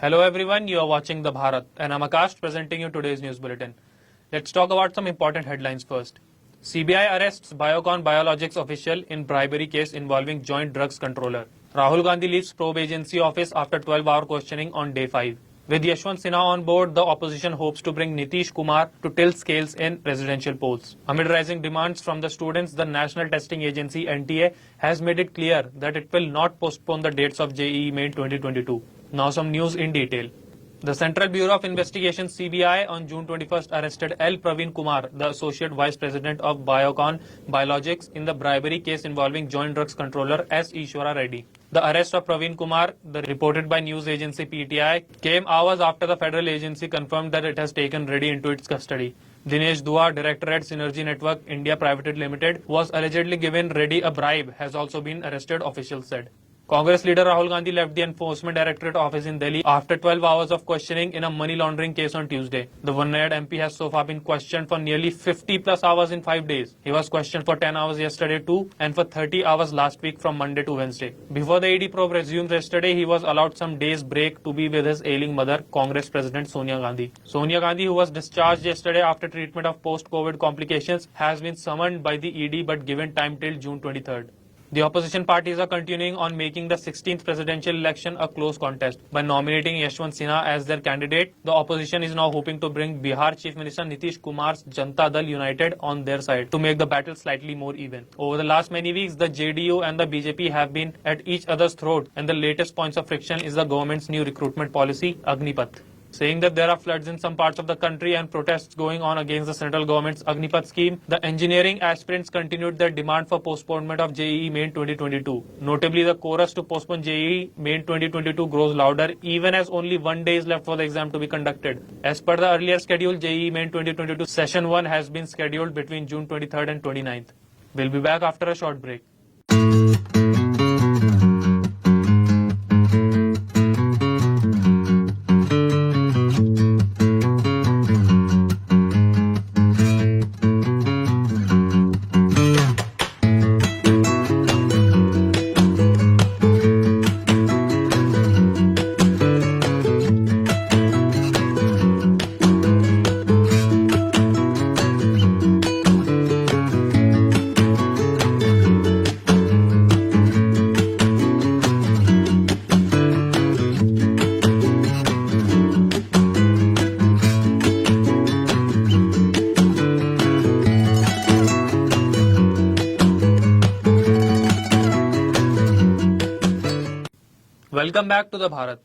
Hello everyone, you are watching The Bharat and I'm Akash presenting you today's news bulletin. Let's talk about some important headlines first. CBI arrests Biocon Biologics official in bribery case involving joint drugs controller. Rahul Gandhi leaves probe agency office after 12-hour questioning on day 5. With Yashwant Sinha on board, the opposition hopes to bring Nitish Kumar to tilt scales in presidential polls. Amid rising demands from the students, the National Testing Agency (NTA) has made it clear that it will not postpone the dates of JEE Main 2022. Now some news in detail. The Central Bureau of Investigation (CBI) on June 21st arrested L. Praveen Kumar, the Associate Vice President of Biocon Biologics, in the bribery case involving Joint Drugs Controller S. Ishwara Reddy. The arrest of Praveen Kumar, reported by news agency PTI, came hours after the federal agency confirmed that it has taken Reddy into its custody. Dinesh Dua, director at Synergy Network India Private Limited, was allegedly given Reddy a bribe, has also been arrested, officials said. Congress leader Rahul Gandhi left the Enforcement Directorate office in Delhi after 12 hours of questioning in a money laundering case on Tuesday. The one-eyed MP has so far been questioned for nearly 50 plus hours in 5 days. He was questioned for 10 hours yesterday too and for 30 hours last week from Monday to Wednesday. Before the ED probe resumed yesterday, he was allowed some days break to be with his ailing mother, Congress President Sonia Gandhi. Sonia Gandhi, who was discharged yesterday after treatment of post-COVID complications, has been summoned by the ED but given time till June 23rd. The opposition parties are continuing on making the 16th presidential election a close contest. By nominating Yashwant Sinha as their candidate, the opposition is now hoping to bring Bihar Chief Minister Nitish Kumar's Janata Dal United on their side to make the battle slightly more even. Over the last many weeks, the JDU and the BJP have been at each other's throat, and the latest points of friction is the government's new recruitment policy, Agnipath. Saying that there are floods in some parts of the country and protests going on against the central government's Agnipath scheme, the engineering aspirants continued their demand for postponement of JEE Main 2022. Notably, the chorus to postpone JEE Main 2022 grows louder even as only 1 day is left for the exam to be conducted. As per the earlier schedule, JEE Main 2022 Session 1 has been scheduled between June 23rd and 29th. We'll be back after a short break. Welcome back to the Bharat.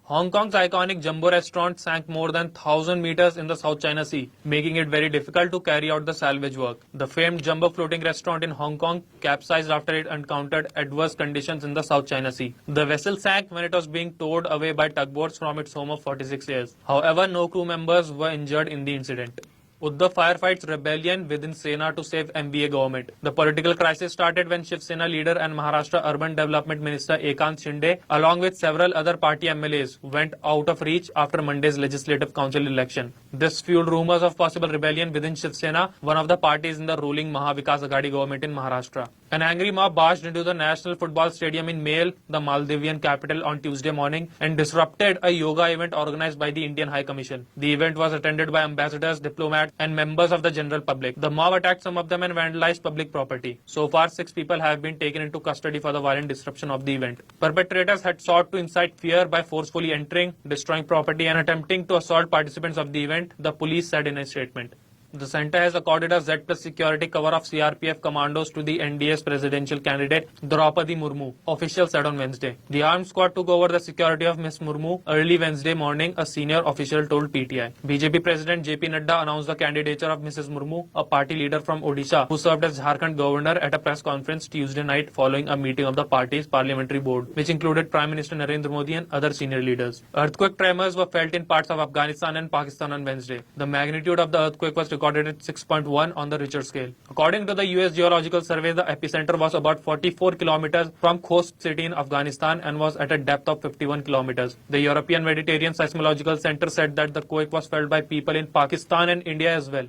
Hong Kong's iconic Jumbo restaurant sank more than 1,000 meters in the South China Sea, making it very difficult to carry out the salvage work. The famed Jumbo floating restaurant in Hong Kong capsized after it encountered adverse conditions in the South China Sea. The vessel sank when it was being towed away by tugboats from its home of 46 years. However, no crew members were injured in the incident. Uddhav firefights rebellion within Sena to save MVA government. The political crisis started when Shiv Sena leader and Maharashtra Urban Development Minister Eknath Shinde, along with several other party MLAs, went out of reach after Monday's Legislative Council election. This fueled rumors of possible rebellion within Shiv Sena, one of the parties in the ruling Maha Vikas Aghadi government in Maharashtra. An angry mob barged into the National Football Stadium in Male, the Maldivian capital, on Tuesday morning and disrupted a yoga event organized by the Indian High Commission. The event was attended by ambassadors, diplomats, and members of the general public. The mob attacked some of them and vandalized public property. So far, 6 people have been taken into custody for the violent disruption of the event. Perpetrators had sought to incite fear by forcefully entering, destroying property, and attempting to assault participants of the event, the police said in a statement. The centre has accorded a Z+ security cover of CRPF commandos to the NDA's presidential candidate Draupadi Murmu, officials said on Wednesday. The armed squad took over the security of Ms. Murmu early Wednesday morning, a senior official told PTI. BJP President JP Nadda announced the candidature of Mrs. Murmu, a party leader from Odisha, who served as Jharkhand governor, at a press conference Tuesday night following a meeting of the party's parliamentary board, which included Prime Minister Narendra Modi and other senior leaders. Earthquake tremors were felt in parts of Afghanistan and Pakistan on Wednesday. The magnitude of the earthquake was recorded at 6.1 on the Richter scale. According to the US Geological Survey, the epicenter was about 44 kilometers from Khost city in Afghanistan and was at a depth of 51 kilometers. The European Mediterranean Seismological Center said that the quake was felt by people in Pakistan and India as well.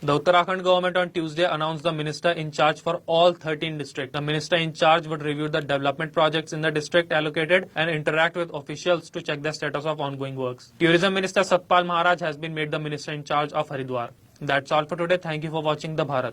The Uttarakhand government on Tuesday announced the minister in charge for all 13 districts. The minister in charge would review the development projects in the district allocated and interact with officials to check the status of ongoing works. Tourism Minister Satpal Maharaj has been made the minister in charge of Haridwar. That's all for today. Thank you for watching The Bharat.